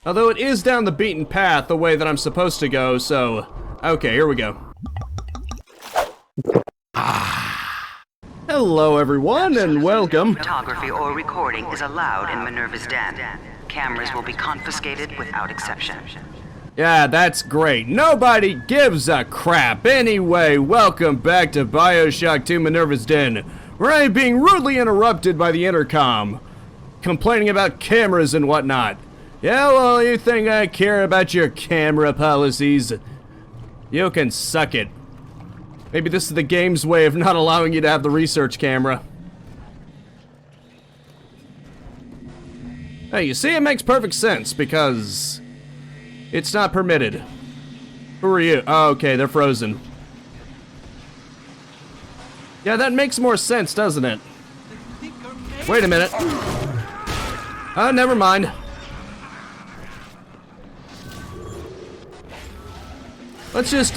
Although it is down the beaten path the way that I'm supposed to go, so... Okay, here we go. Hello everyone, and welcome. Photography or recording is allowed in Minerva's den. Cameras will be confiscated without exception. Yeah, that's great. Nobody gives a crap. Anyway, welcome back to Bioshock 2 Minerva's Den, where I'm being rudely interrupted by the intercom, complaining about cameras and whatnot. Yeah, well, you think I care about your camera policies? You can suck it. Maybe this is the game's way of not allowing you to have the research camera. Hey, you see, it makes perfect sense, because it's not permitted. Who are you? Oh, okay, they're frozen. Yeah, that makes more sense, doesn't it? Wait a minute. Oh, never mind. Let's just,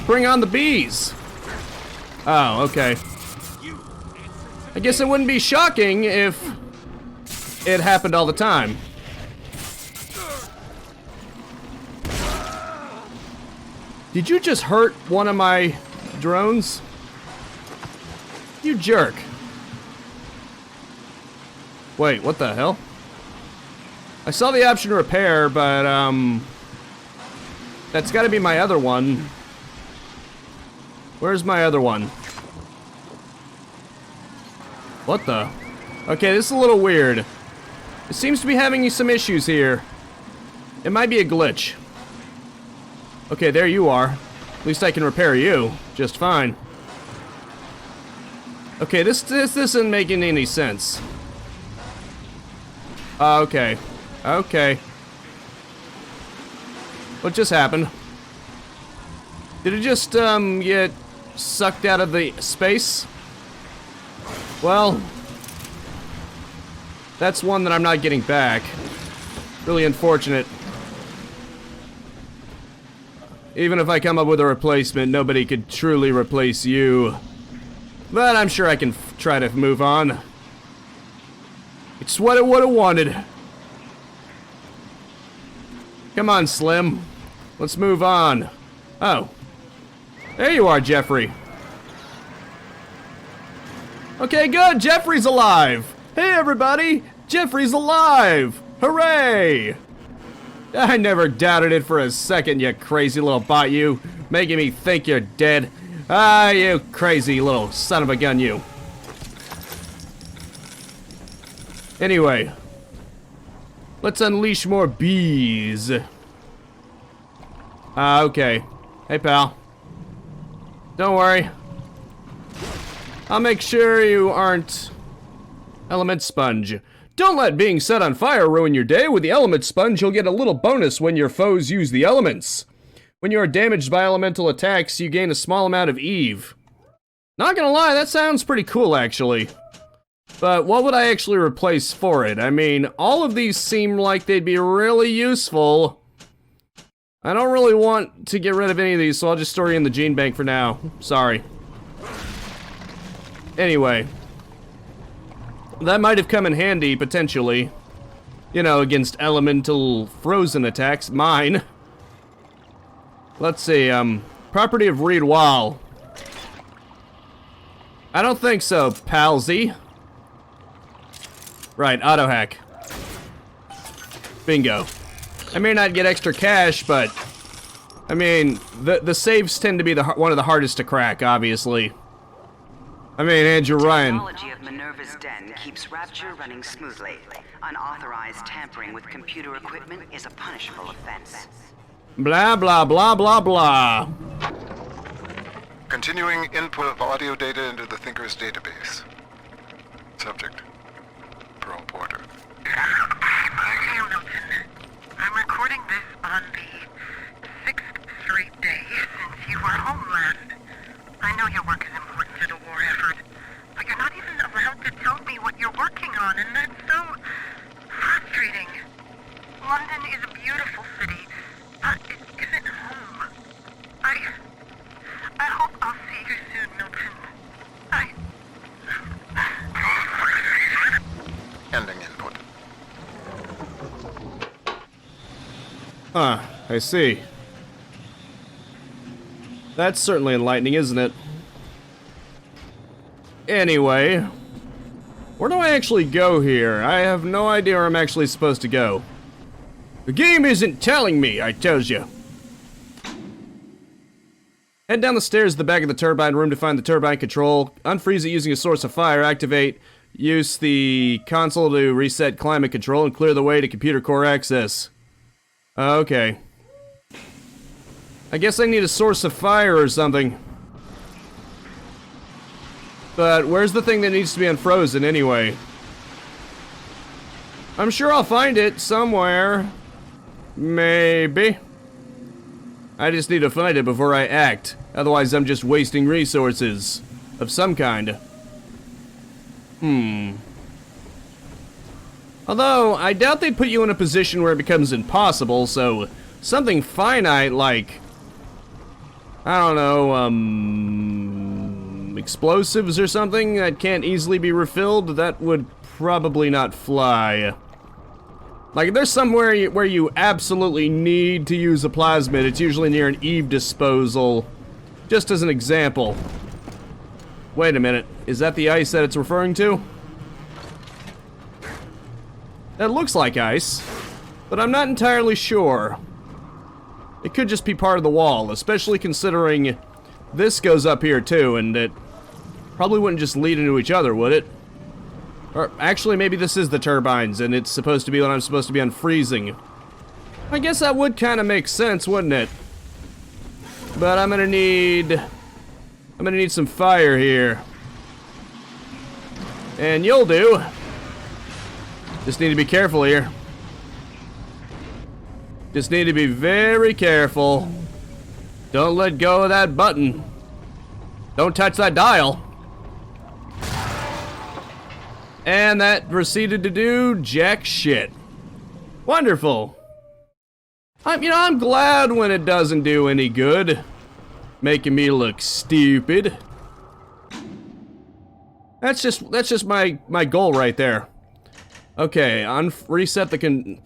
bring on the bees. Oh, okay. I guess it wouldn't be shocking if it happened all the time. Did you just hurt one of my drones? You jerk. Wait, what the hell? I saw the option repair, but, that's gotta be my other one. Where's my other one? What the? Okay, this is a little weird. It seems to be having some issues here. It might be a glitch. Okay, there you are. At least I can repair you just fine. Okay, this isn't making any sense. Okay. Okay. What just happened? Did it just, get sucked out of the space? Well, that's one that I'm not getting back. Really unfortunate. Even if I come up with a replacement, nobody could truly replace you. But I'm sure I can try to move on. It's what it would have wanted. Come on, Slim. Let's move on. Oh. There you are, Jeffrey. Okay, good. Jeffrey's alive. Hey, everybody. Jeffrey's alive. Hooray. I never doubted it for a second, you crazy little bot, you. Making me think you're dead. Ah, you crazy little son of a gun, you. Anyway. Let's unleash more bees. Okay. Hey, pal. Don't worry. I'll make sure you aren't element sponge. Don't let being set on fire ruin your day. With the element sponge, you'll get a little bonus when your foes use the elements. When you are damaged by elemental attacks, you gain a small amount of Eve. Not gonna lie, that sounds pretty cool, actually. But what would I actually replace for it? I mean, all of these seem like they'd be really useful. I don't really want to get rid of any of these, so I'll just store you in the gene bank for now. Sorry. Anyway. That might have come in handy, potentially. You know, against elemental frozen attacks. Mine. Let's see, property of Reed Wall. I don't think so, palsy. Right, auto hack. Bingo. I may not get extra cash, but I mean, the saves tend to be one of the hardest to crack, obviously. I mean, Andrew Ryan. Technology of Minerva's den keeps Rapture running smoothly. Unauthorized tampering with computer equipment is a punishable offense. Blah, blah, blah, blah, blah. Continuing input of audio data into the Thinker's database. Subject. Pearl Porter. Hey, Milton. I'm recording this on the 6th straight day since you were home last. I know your work is important to the war effort, but you're not even allowed to tell me what you're working on, and that's so frustrating. London is a beautiful city, but it isn't home. I hope I'll see you soon, Milton. Ending input. Huh, I see. That's certainly enlightening, isn't it? Anyway, where do I actually go here? I have no idea where I'm actually supposed to go. The game isn't telling me, I tells you. Head down the stairs to the back of the turbine room to find the turbine control. Unfreeze it using a source of fire. Activate. Use the console to reset climate control and clear the way to computer core access. Okay. I guess I need a source of fire or something. But where's the thing that needs to be unfrozen anyway? I'm sure I'll find it somewhere. Maybe. I just need to find it before I act. Otherwise, I'm just wasting resources of some kind. Although, I doubt they'd put you in a position where it becomes impossible, so something finite like, I don't know, explosives or something that can't easily be refilled, that would probably not fly. Like, if there's somewhere where you absolutely need to use a plasmid, it's usually near an Eve disposal. Just as an example. Wait a minute, is that the ice that it's referring to? That looks like ice, but I'm not entirely sure. It could just be part of the wall, especially considering this goes up here too, and it probably wouldn't just lead into each other, would it? Or actually, maybe this is the turbines, and it's supposed to be what I'm supposed to be unfreezing. I guess that would kind of make sense, wouldn't it? But I'm gonna need some fire here. And you'll do. Just need to be careful here. Just need to be very careful. Don't let go of that button. Don't touch that dial. And that proceeded to do jack shit. Wonderful. I'm glad when it doesn't do any good. Making me look stupid. That's just my goal right there. Okay, reset the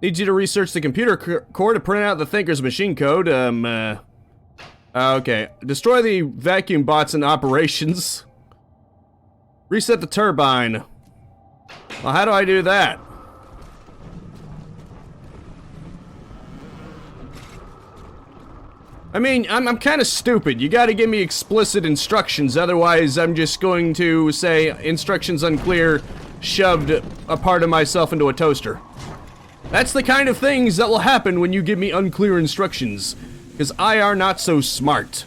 needs you to research the computer core to print out the Thinker's machine code. Okay. Destroy the vacuum bots in operations. Reset the turbine. Well, how do I do that? I mean, I'm kind of stupid. You gotta give me explicit instructions, otherwise I'm just going to say, instructions unclear, shoved a part of myself into a toaster. That's the kind of things that will happen when you give me unclear instructions, because I are not so smart.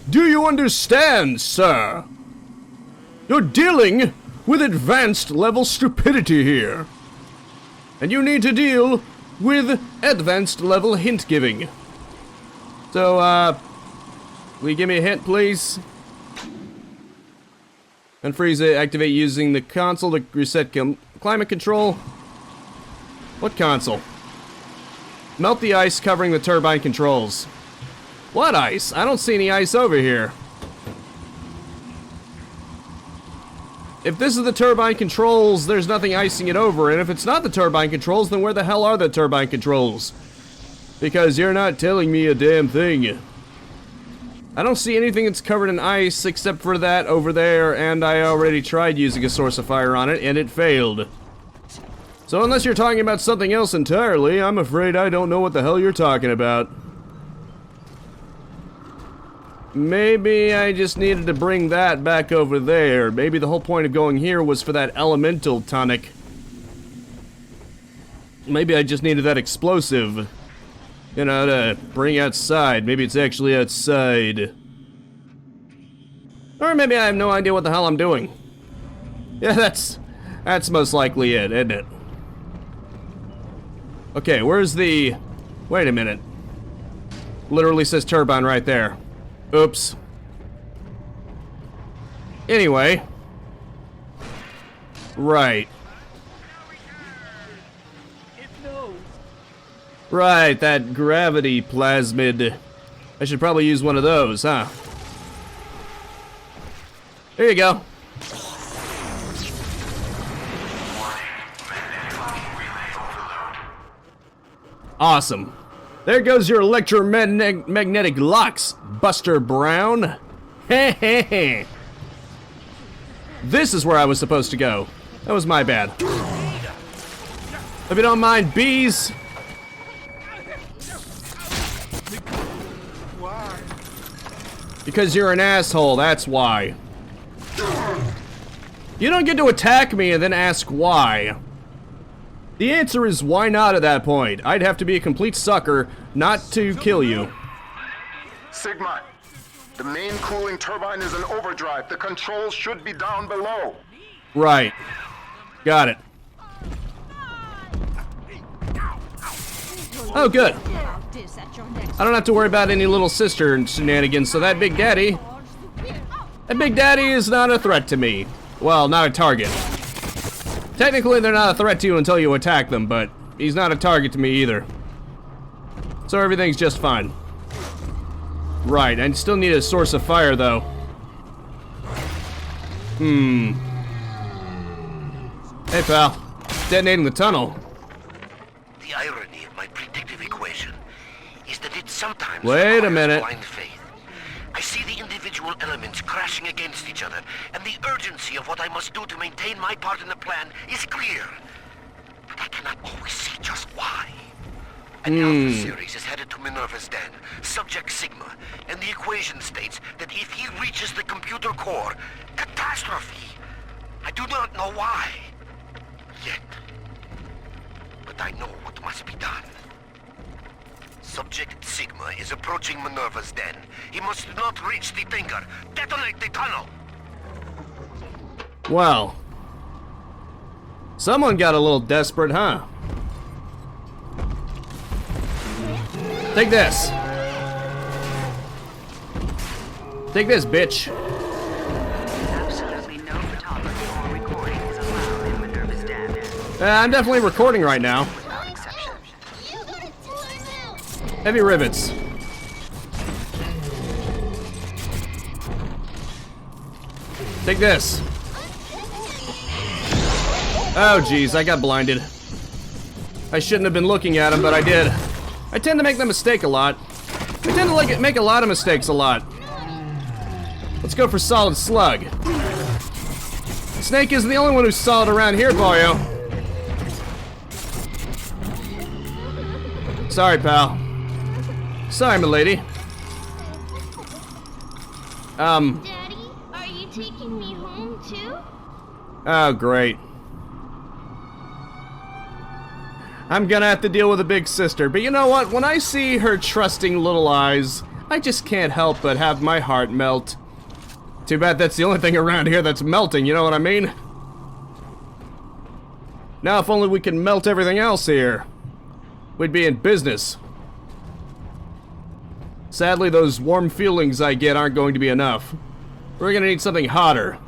Do you understand, sir? You're dealing with advanced level stupidity here. And you need to deal with advanced level hint giving. So, will you give me a hint, please? Unfreeze it, activate using the console to reset climate control. What console? Melt the ice covering the turbine controls. What ice? I don't see any ice over here. If this is the turbine controls, there's nothing icing it over, and if it's not the turbine controls, then where the hell are the turbine controls? Because you're not telling me a damn thing. I don't see anything that's covered in ice except for that over there, and I already tried using a source of fire on it, and it failed. So unless you're talking about something else entirely, I'm afraid I don't know what the hell you're talking about. Maybe I just needed to bring that back over there. Maybe the whole point of going here was for that elemental tonic. Maybe I just needed that explosive. You know, to bring outside. Maybe it's actually outside. Or maybe I have no idea what the hell I'm doing. Yeah, that's most likely it, isn't it? Okay, where's the... Wait a minute. Literally says turbine right there. Oops. Anyway. Right. Right, that gravity plasmid. I should probably use one of those, huh? There you go. Awesome. There goes your electromagnetic locks, Buster Brown. Hey. This is where I was supposed to go. That was my bad. If you don't mind, bees. Because you're an asshole, that's why. You don't get to attack me and then ask why. The answer is why not at that point. I'd have to be a complete sucker not to kill you. Sigma, the main cooling turbine is in overdrive. The controls should be down below. Right. Got it. Oh, good. I don't have to worry about any little sister shenanigans, so that Big Daddy is not a threat to me. Well, not a target. Technically, they're not a threat to you until you attack them, but he's not a target to me either. So everything's just fine. Right, I still need a source of fire, though. Hey, pal. Detonating the tunnel. The irony of my predictive equation is that it sometimes Wait a requires minute. blind faith. I see the individual elements crashing against each other, and the urgency of what I must do to maintain my part in the plan is clear. But I cannot always see just why. An Alpha series is headed to Minerva's den, subject Sigma, and the equation states that if he reaches the computer core, catastrophe. I do not know why. Yet. But I know what must be done. Subject Sigma is approaching Minerva's den. He must not reach the thinker. Detonate the tunnel! Well. Someone got a little desperate, huh? Take this. Take this, bitch. Absolutely no photography or recording is allowed in Minerva's den. I'm definitely recording right now. Without exception. Heavy rivets. Take this. Oh, geez, I got blinded. I shouldn't have been looking at him, but I did. I tend to make the mistake a lot. I tend to make a lot of mistakes a lot. Let's go for solid slug. Snake isn't the only one who's solid around here, boyo. Sorry, pal. Sorry, milady. Daddy, are you taking me home too? Oh, great. I'm gonna have to deal with a big sister, but you know what? When I see her trusting little eyes, I just can't help but have my heart melt. Too bad that's the only thing around here that's melting, you know what I mean? Now if only we can melt everything else here, we'd be in business. Sadly, those warm feelings I get aren't going to be enough. We're gonna need something hotter.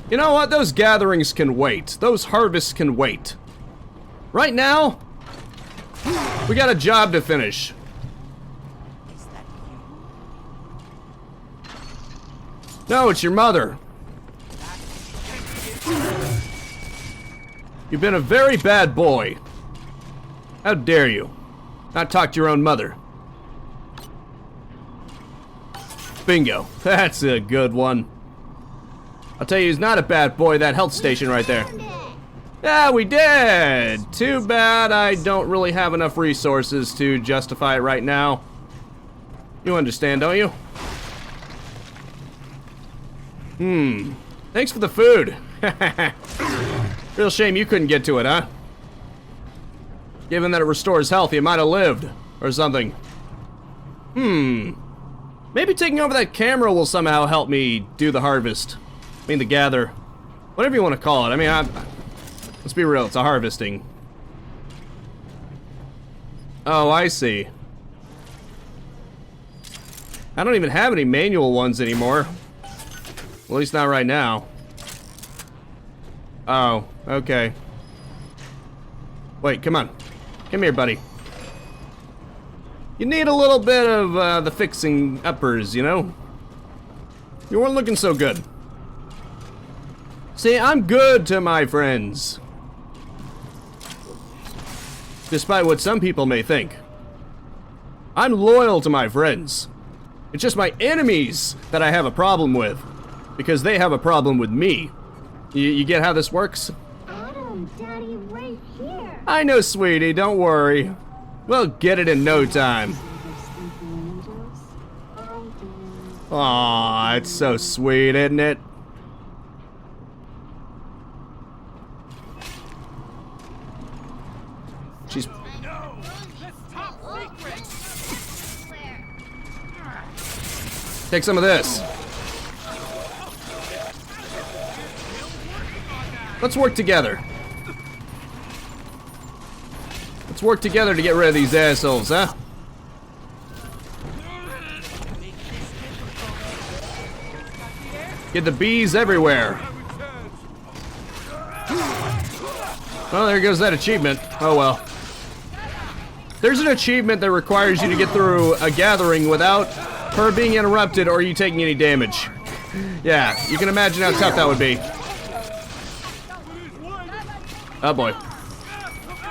You know what? Those gatherings can wait. Those harvests can wait. Right now, we got a job to finish. No, it's your mother. You've been a very bad boy. How dare you not talk to your own mother? Bingo. That's a good one. I'll tell you, he's not a bad boy, that health station right there. Yeah, we did! Too bad I don't really have enough resources to justify it right now. You understand, don't you? Thanks for the food. Real shame you couldn't get to it, huh? Given that it restores health, you might have lived. Or something. Maybe taking over that camera will somehow help me do the harvest. I mean, the gather. Whatever you want to call it. I mean, let's be real, it's a harvesting. Oh, I see. I don't even have any manual ones anymore. Well, at least not right now. Oh, okay. Wait, come on. Come here, buddy. You need a little bit of the fixing uppers, you know? You weren't looking so good. See, I'm good to my friends. despite what some people may think. I'm loyal to my friends. It's just my enemies that I have a problem with, because they have a problem with me. You get how this works? Adam, Daddy, right here. I know, sweetie, don't worry. We'll get it in no time. Aw, it's so sweet, isn't it? She's... Take some of this. Let's work together. Let's work together to get rid of these assholes, huh? Get the bees everywhere. Well, there goes that achievement. Oh well. There's an achievement that requires you to get through a gathering without her being interrupted or you taking any damage. Yeah, you can imagine how tough that would be. Oh boy.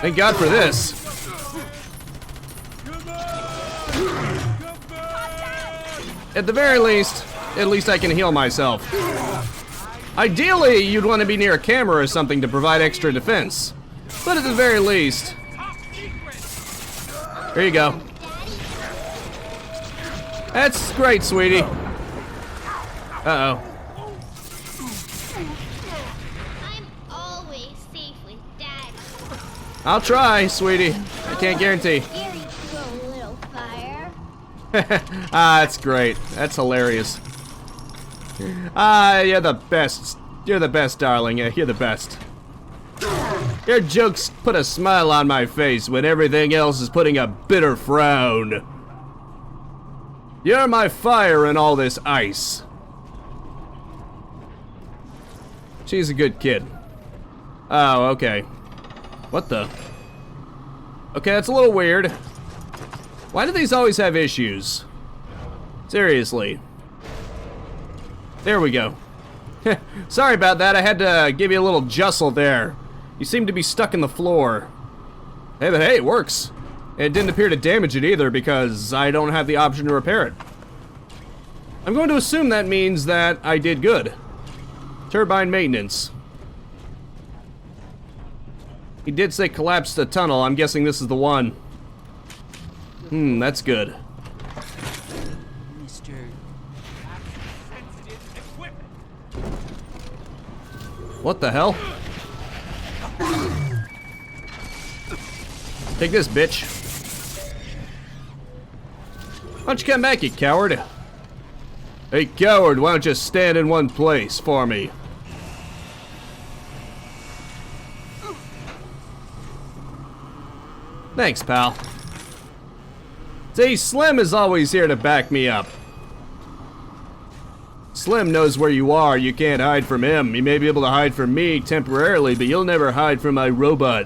Thank God for this. At the very least, at least I can heal myself. Ideally, you'd want to be near a camera or something to provide extra defense. But at the very least... Here you go. That's great, sweetie. Uh-oh. I'm always safe with Daddy. I'll try, sweetie. I can't guarantee. Here you go, little fire. Ah, that's great. That's hilarious. Ah, you're the best. You're the best, darling. You're the best. Your jokes put a smile on my face when everything else is putting a bitter frown. You're my fire in all this ice. She's a good kid. Oh, okay. What the? Okay, that's a little weird. Why do these always have issues? Seriously. There we go. Sorry about that, I had to give you a little jostle there. You seem to be stuck in the floor. Hey, but hey, it works. It didn't appear to damage it either because I don't have the option to repair it. I'm going to assume that means that I did good. Turbine maintenance. He did say collapse the tunnel. I'm guessing this is the one. That's good. What the hell? Take this, bitch. Why don't you come back, you coward? Hey, coward, why don't you stand in one place for me? Thanks, pal. See, Slim is always here to back me up. Slim knows where you are. You can't hide from him. You may be able to hide from me temporarily, but you'll never hide from my robot.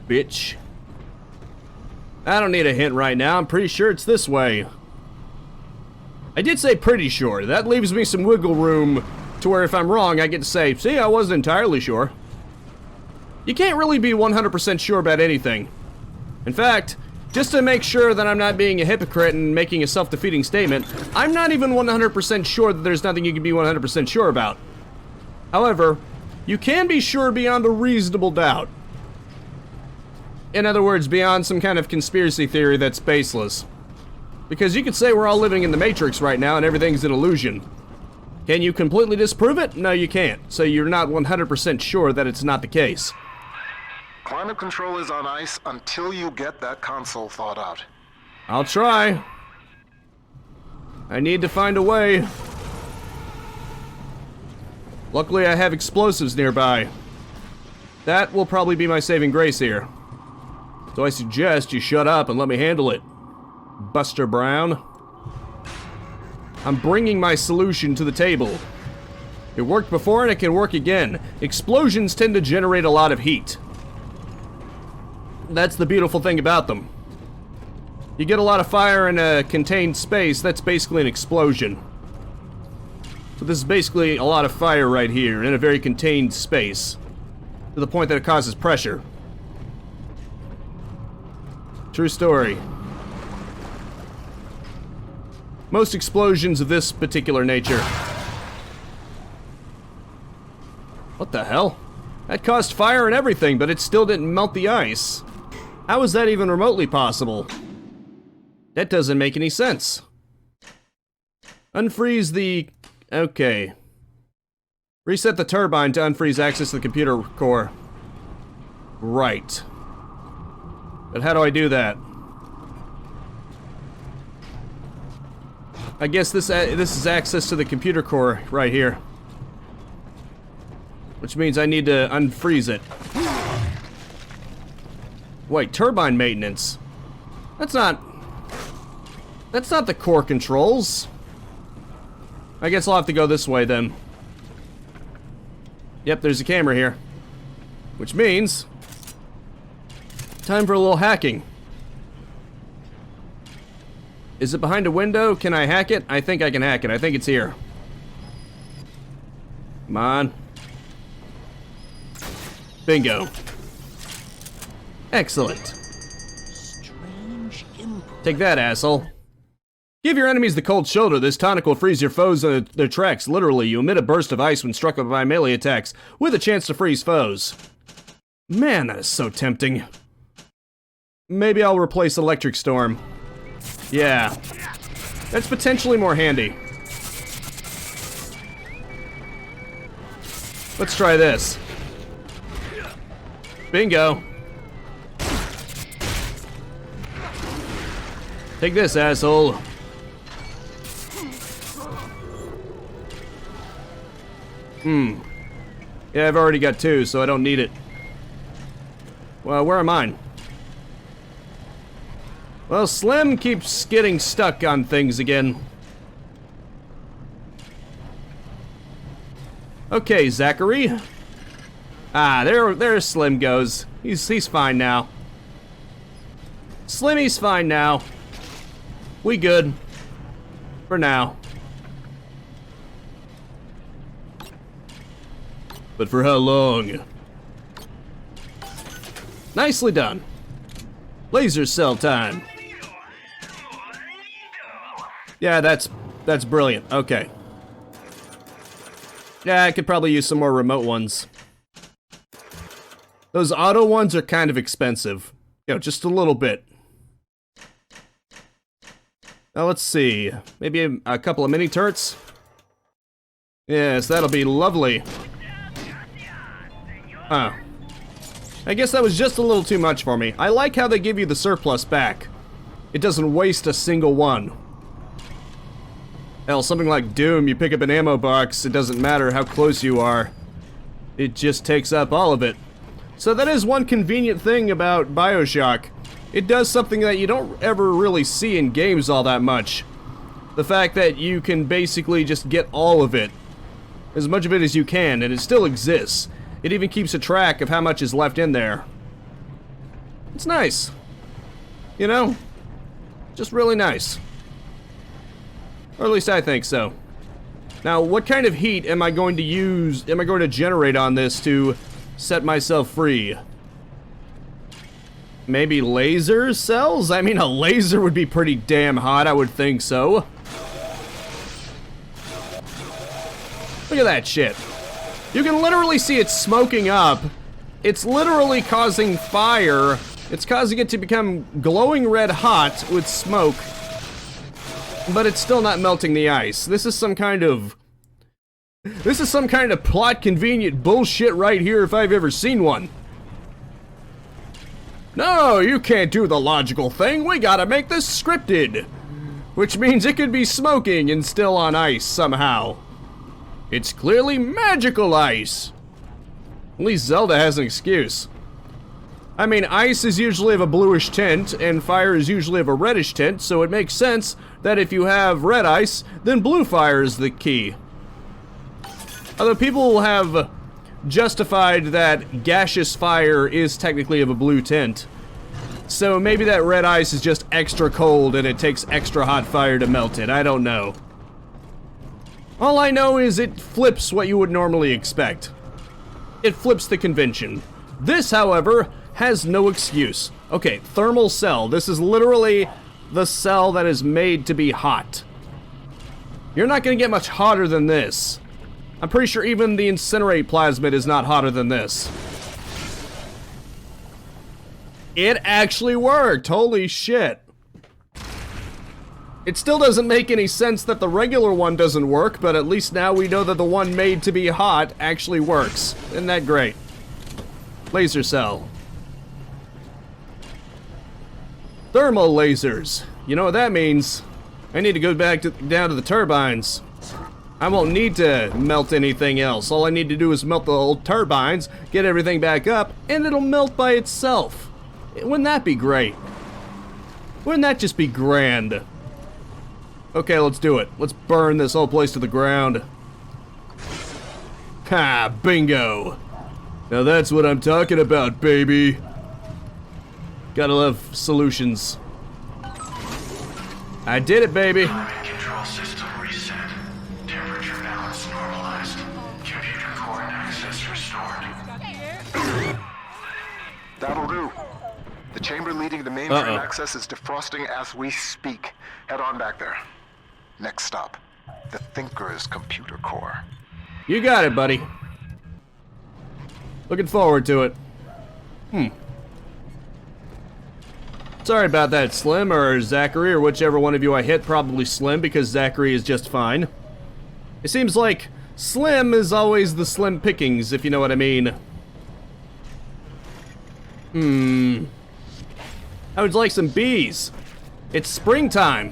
Bitch. I don't need a hint right now. I'm pretty sure it's this way. I did say pretty sure. That leaves me some wiggle room to where if I'm wrong, I get to say, see, I wasn't entirely sure. You can't really be 100% sure about anything. In fact, just to make sure that I'm not being a hypocrite and making a self-defeating statement, I'm not even 100% sure that there's nothing you can be 100% sure about. However, you can be sure beyond a reasonable doubt. In other words, beyond some kind of conspiracy theory that's baseless. Because you could say we're all living in the Matrix right now and everything's an illusion. Can you completely disprove it? No, you can't. So you're not 100% sure that it's not the case. Climate control is on ice until you get that console thawed out. I'll try. I need to find a way. Luckily, I have explosives nearby. That will probably be my saving grace here. So I suggest you shut up and let me handle it, Buster Brown. I'm bringing my solution to the table. It worked before and it can work again. Explosions tend to generate a lot of heat. That's the beautiful thing about them. You get a lot of fire in a contained space, that's basically an explosion. So this is basically a lot of fire right here in a very contained space, to the point that it causes pressure. True story. Most explosions of this particular nature. What the hell? That caused fire and everything, but it still didn't melt the ice. How is that even remotely possible? That doesn't make any sense. Unfreeze the... Okay. Reset the turbine to unfreeze access to the computer core. Right. But how do I do that? I guess this is access to the computer core right here. Which means I need to unfreeze it. Wait, turbine maintenance. That's not the core controls. I guess I'll have to go this way then. Yep, there's a camera here. Which means... time for a little hacking. Is it behind a window? Can I hack it? I think I can hack it. I think it's here. Come on. Bingo. Excellent. Take that, asshole. Give your enemies the cold shoulder. This tonic will freeze your foes in their tracks. Literally, you emit a burst of ice when struck by melee attacks, with a chance to freeze foes. Man, that is so tempting. Maybe I'll replace Electric Storm. Yeah. That's potentially more handy. Let's try this. Bingo. Take this, asshole. Yeah, I've already got 2, so I don't need it. Well, where am I? Well, Slim keeps getting stuck on things again. Okay, Zachary. Ah, there Slim goes. He's fine now. Slimmy's fine now. We good. For now. But for how long? Nicely done. Laser cell time. Yeah, that's brilliant. Okay. Yeah, I could probably use some more remote ones. Those auto ones are kind of expensive. You know, just a little bit. Now let's see. Maybe a couple of mini turrets? Yes, that'll be lovely. Huh. I guess that was just a little too much for me. I like how they give you the surplus back. It doesn't waste a single one. Hell, something like Doom, you pick up an ammo box, it doesn't matter how close you are. It just takes up all of it. So that is one convenient thing about Bioshock. It does something that you don't ever really see in games all that much. The fact that you can basically just get all of it. As much of it as you can, and it still exists. It even keeps a track of how much is left in there. It's nice. You know? Just really nice. Or at least I think so. Now, what kind of heat am I going to generate on this to set myself free? Maybe laser cells? I mean, a laser would be pretty damn hot, I would think so. Look at that shit. You can literally see it smoking up. It's literally causing fire. It's causing it to become glowing red hot with smoke. But it's still not melting the ice. This is some kind of plot convenient bullshit right here if I've ever seen one. No, you can't do the logical thing. We gotta make this scripted. Which means it could be smoking and still on ice somehow. It's clearly magical ice. At least Zelda has an excuse. I mean, ice is usually of a bluish tint, and fire is usually of a reddish tint, so it makes sense that if you have red ice, then blue fire is the key. Although people have justified that gaseous fire is technically of a blue tint. So maybe that red ice is just extra cold and it takes extra hot fire to melt it. I don't know. All I know is it flips what you would normally expect. It flips the convention. This, however, has no excuse. Okay, thermal cell. This is literally the cell that is made to be hot. You're not gonna get much hotter than this. I'm pretty sure even the incinerate plasmid is not hotter than this. It actually worked. Holy shit. It still doesn't make any sense that the regular one doesn't work, but at least now we know that the one made to be hot actually works. Isn't that great? Laser cell. Thermal lasers. You know what that means? I need to go back down to the turbines. I won't need to melt anything else. All I need to do is melt the old turbines, get everything back up, and it'll melt by itself. Wouldn't that be great? Wouldn't that just be grand? Okay, let's do it. Let's burn this whole place to the ground. Ha, bingo. Now that's what I'm talking about, baby. Gotta love solutions. I did it, baby. Control system reset. Temperature balance normalized. Computer core access restored. That'll do. The chamber leading to mainframe access is defrosting as we speak. Head on back there. Next stop, the Thinker's computer core. You got it, buddy. Looking forward to it. Sorry about that, Slim, or Zachary, or whichever one of you I hit. Probably Slim, because Zachary is just fine. It seems like Slim is always the slim pickings, if you know what I mean. I would like some bees. It's springtime.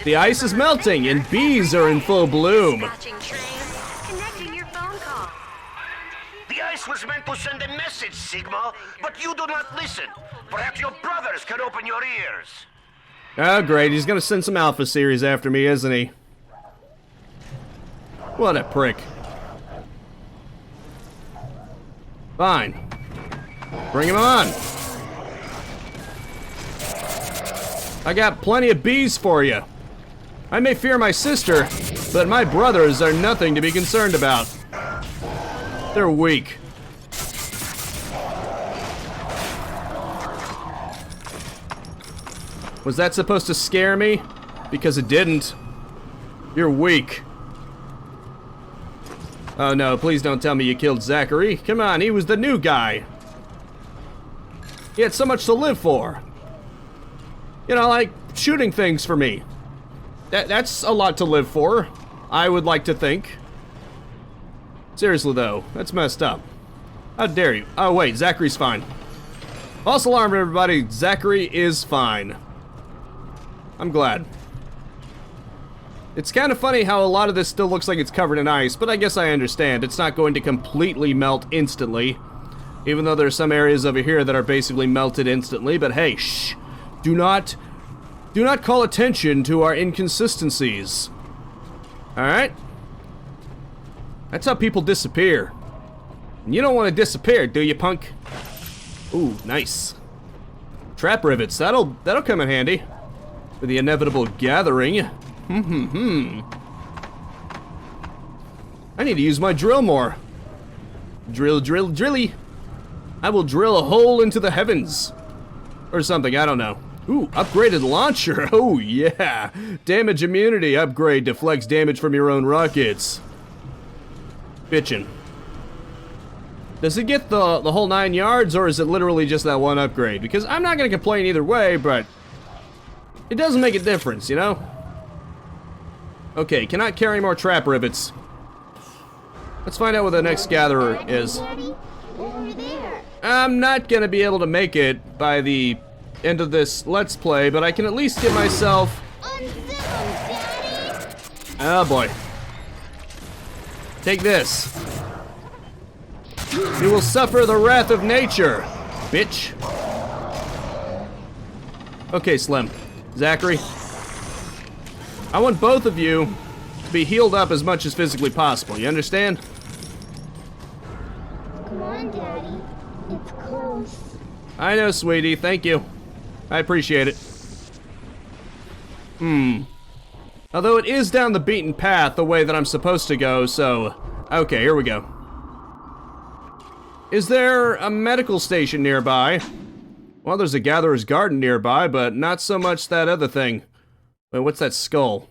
The ice is melting, and bees are in full bloom. The ice was meant to send a message, Sigma, but you do not listen. Perhaps your brothers can open your ears. Oh, great. He's gonna send some Alpha series after me, isn't he? What a prick. Fine. Bring him on. I got plenty of bees for you. I may fear my sister, but my brothers are nothing to be concerned about. They're weak. Was that supposed to scare me? Because it didn't. You're weak. Oh no, please don't tell me you killed Zachary. Come on, he was the new guy. He had so much to live for. You know, like shooting things for me. That's a lot to live for, I would like to think. Seriously though, that's messed up. How dare you? Oh wait, Zachary's fine. False alarm, everybody. Zachary is fine. I'm glad. It's kind of funny how a lot of this still looks like it's covered in ice, but I guess I understand. It's not going to completely melt instantly. Even though there's some areas over here that are basically melted instantly, but hey, shh. Do not call attention to our inconsistencies. Alright? That's how people disappear. And you don't want to disappear, do you, punk? Ooh, nice. Trap rivets, that'll come in handy. For the inevitable gathering. I need to use my drill more. Drill, drill, drilly. I will drill a hole into the heavens. Or something, I don't know. Ooh, upgraded launcher. Oh, yeah. Damage immunity upgrade deflects damage from your own rockets. Bitchin'. Does it get the whole 9 yards, or is it literally just that one upgrade? Because I'm not going to complain either way, but it doesn't make a difference, you know? Okay, cannot carry more trap rivets. Let's find out what the next gatherer is. I'm not going to be able to make it by the end of this Let's Play, but I can at least get myself... Oh boy. Take this. You will suffer the wrath of nature, bitch. Okay, Slim. Zachary. I want both of you to be healed up as much as physically possible, you understand? Come on, Daddy. It's close. I know, sweetie. Thank you. I appreciate it. Although it is down the beaten path the way that I'm supposed to go, so... Okay, here we go. Is there a medical station nearby? Well, there's a gatherer's garden nearby, but not so much that other thing. Wait, what's that skull?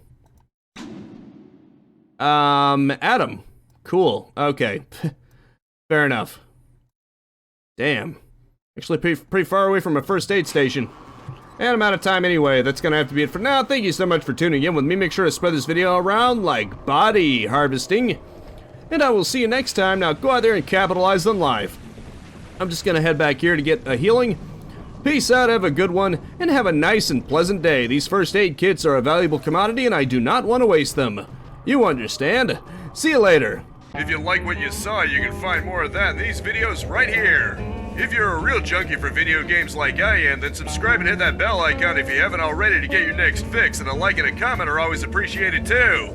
Adam. Cool. Okay. Fair enough. Damn. Actually pretty far away from a first aid station. And I'm out of time anyway. That's gonna have to be it for now. Thank you so much for tuning in with me. Make sure to spread this video around like body harvesting. And I will see you next time. Now go out there and capitalize on life. I'm just gonna head back here to get a healing. Peace out, have a good one, and have a nice and pleasant day. These first aid kits are a valuable commodity and I do not want to waste them. You understand? See you later. If you like what you saw, you can find more of that in these videos right here. If you're a real junkie for video games like I am, then subscribe and hit that bell icon if you haven't already to get your next fix, and a like and a comment are always appreciated too.